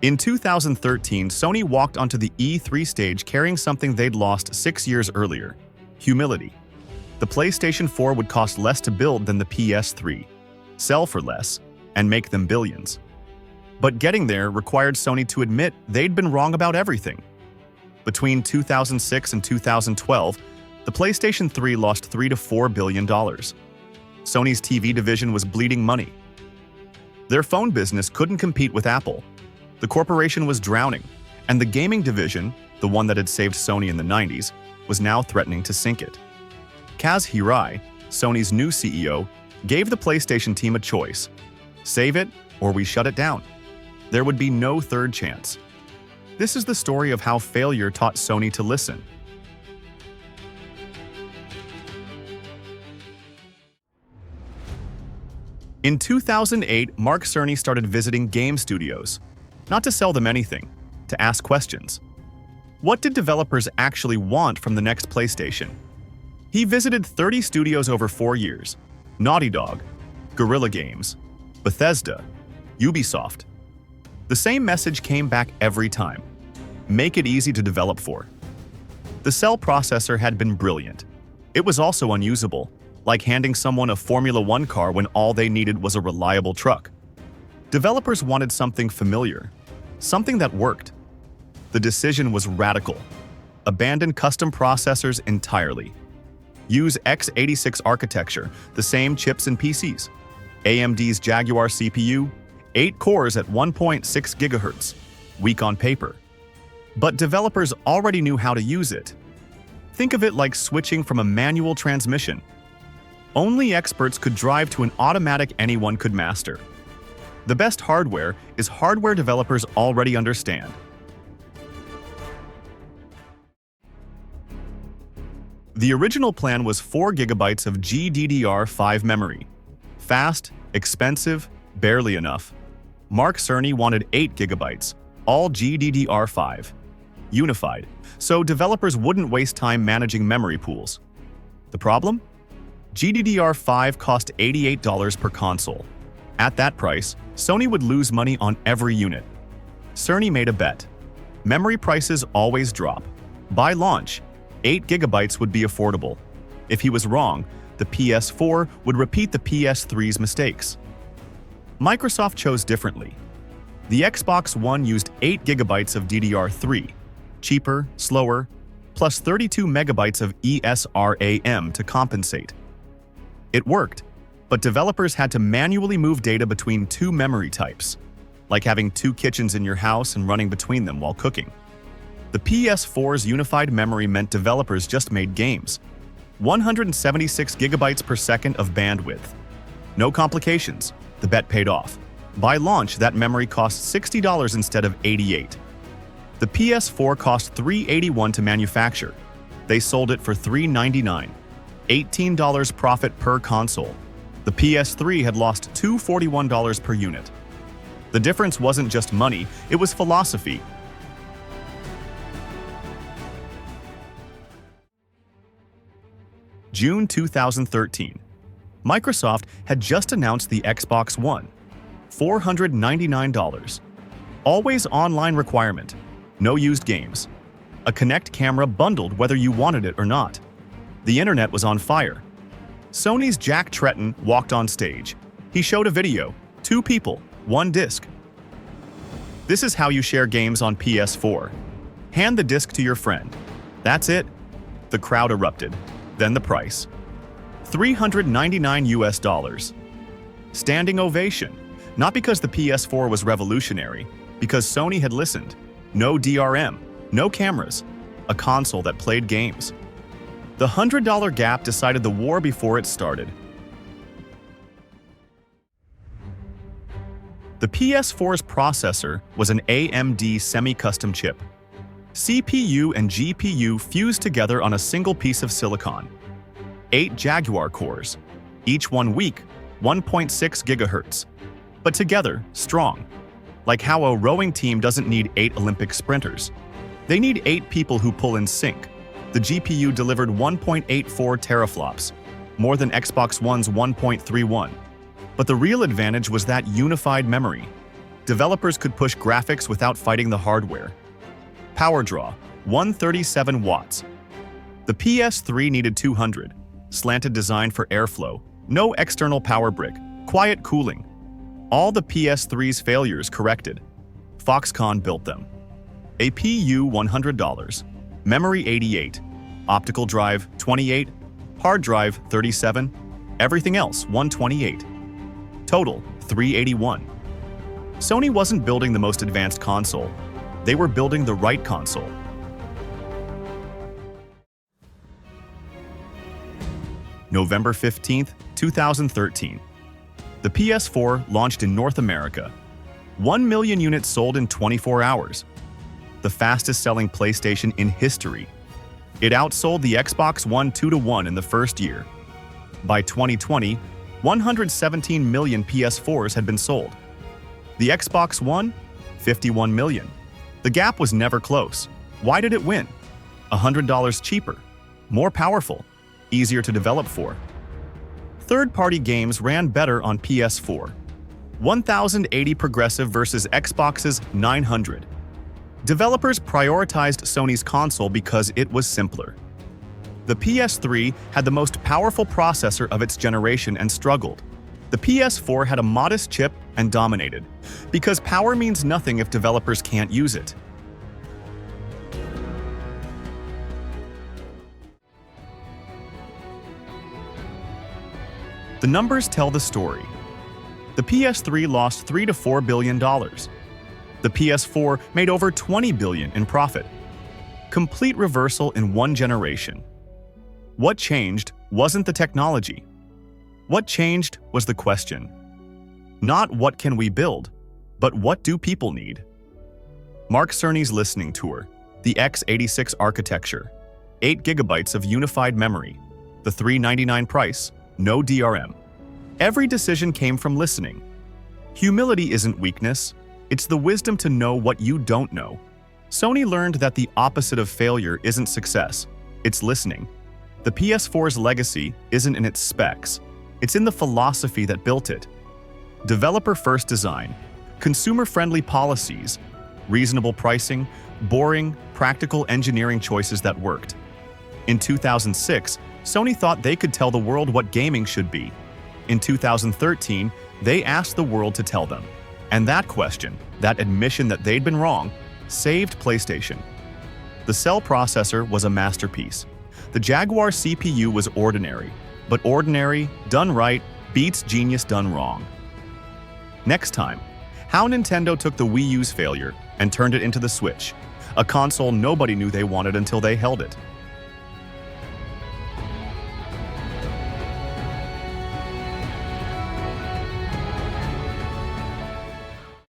In 2013, Sony walked onto the E3 stage carrying something they'd lost 6 years earlier: humility. The PlayStation 4 would cost less to build than the PS3, sell for less, and make them billions. But getting there required Sony to admit they'd been wrong about everything. Between 2006 and 2012, the PlayStation 3 lost $3 to $4 billion. Sony's TV division was bleeding money. Their phone business couldn't compete with Apple. The corporation was drowning, and the gaming division, the one that had saved Sony in the 90s, was now threatening to sink it. Kaz Hirai, Sony's new CEO, gave the PlayStation team a choice: save it or we shut it down. There would be no third chance. This is the story of how failure taught Sony to listen. In 2008, Mark Cerny started visiting game studios, not to sell them anything, to ask questions. What did developers actually want from the next PlayStation? He visited 30 studios over 4 years: Naughty Dog, Guerrilla Games, Bethesda, Ubisoft. The same message came back every time: make it easy to develop for. The cell processor had been brilliant. It was also unusable, like handing someone a Formula One car when all they needed was a reliable truck. Developers wanted something familiar, something that worked. The decision was radical: abandon custom processors entirely. Use x86 architecture, the same chips in PCs. AMD's Jaguar CPU, 8 cores at 1.6 GHz, weak on paper. But developers already knew how to use it. Think of it like switching from a manual transmission. Only experts could drive to an automatic anyone could master. The best hardware is hardware developers already understand. The original plan was 4 GB of GDDR5 memory. Fast, expensive, barely enough. Mark Cerny wanted 8 GB, all GDDR5. Unified, so developers wouldn't waste time managing memory pools. The problem? GDDR5 cost $88 per console. At that price, Sony would lose money on every unit. Cerny made a bet. Memory prices always drop. By launch, 8 GB would be affordable. If he was wrong, the PS4 would repeat the PS3's mistakes. Microsoft chose differently. The Xbox One used 8 GB of DDR3, cheaper, slower, plus 32 MB of ESRAM to compensate. It worked, but developers had to manually move data between 2 memory types, like having 2 kitchens in your house and running between them while cooking. The PS4's unified memory meant developers just made games. 176 GB per second of bandwidth. No complications. The bet paid off. By launch, that memory cost $60 instead of $88. The PS4 cost $381 to manufacture. They sold it for $399. $18 profit per console. The PS3 had lost $241 per unit. The difference wasn't just money, it was philosophy. June 2013. Microsoft had just announced the Xbox One. $499. Always online requirement. No used games. A Kinect camera bundled whether you wanted it or not. The internet was on fire. Sony's Jack Tretton walked on stage. He showed a video. 2 people, 1 disc. This is how you share games on PS4. Hand the disc to your friend. That's it. The crowd erupted. Then the price. $399 US. Standing ovation. Not because the PS4 was revolutionary, because Sony had listened. No DRM, no cameras. A console that played games. The $100 gap decided the war before it started. The PS4's processor was an AMD semi-custom chip. CPU and GPU fused together on a single piece of silicon. 8 Jaguar cores, each one weak, 1.6 GHz, but together, strong. Like how a rowing team doesn't need 8 Olympic sprinters. They need 8 people who pull in sync. The GPU delivered 1.84 teraflops, more than Xbox One's 1.31. But the real advantage was that unified memory. Developers could push graphics without fighting the hardware. Power draw, 137 watts. The PS3 needed 200. Slanted design for airflow. No external power brick. Quiet cooling. All the PS3's failures corrected. Foxconn built them. APU $100. Memory 88. Optical drive 28. Hard drive 37. Everything else 128. Total 381. Sony wasn't building the most advanced console. They were building the right console. November 15, 2013. The PS4 launched in North America. 1 million units sold in 24 hours. The fastest-selling PlayStation in history. It outsold the Xbox One 2-1 in the first year. By 2020, 117 million PS4s had been sold. The Xbox One, 51 million. The gap was never close. Why did it win? $100 cheaper, more powerful, easier to develop for. Third-party games ran better on PS4. 1080 progressive versus Xbox's 900. Developers prioritized Sony's console because it was simpler. The PS3 had the most powerful processor of its generation and struggled. The PS4 had a modest chip and dominated, because power means nothing if developers can't use it. The numbers tell the story. The PS3 lost $3 to $4 billion. The PS4 made over $20 billion in profit. Complete reversal in one generation. What changed wasn't the technology. What changed was the question. Not what can we build, but what do people need? Mark Cerny's listening tour, the x86 architecture, 8 GB of unified memory, the $399 price, no DRM. Every decision came from listening. Humility isn't weakness, it's the wisdom to know what you don't know. Sony learned that the opposite of failure isn't success, it's listening. The PS4's legacy isn't in its specs, it's in the philosophy that built it. Developer-first design, consumer-friendly policies, reasonable pricing, boring, practical engineering choices that worked. In 2006, Sony thought they could tell the world what gaming should be. In 2013, they asked the world to tell them. And that question, that admission that they'd been wrong, saved PlayStation. The Cell processor was a masterpiece. The Jaguar CPU was ordinary, but ordinary, done right, beats genius done wrong. Next time, how Nintendo took the Wii U's failure and turned it into the Switch, a console nobody knew they wanted until they held it.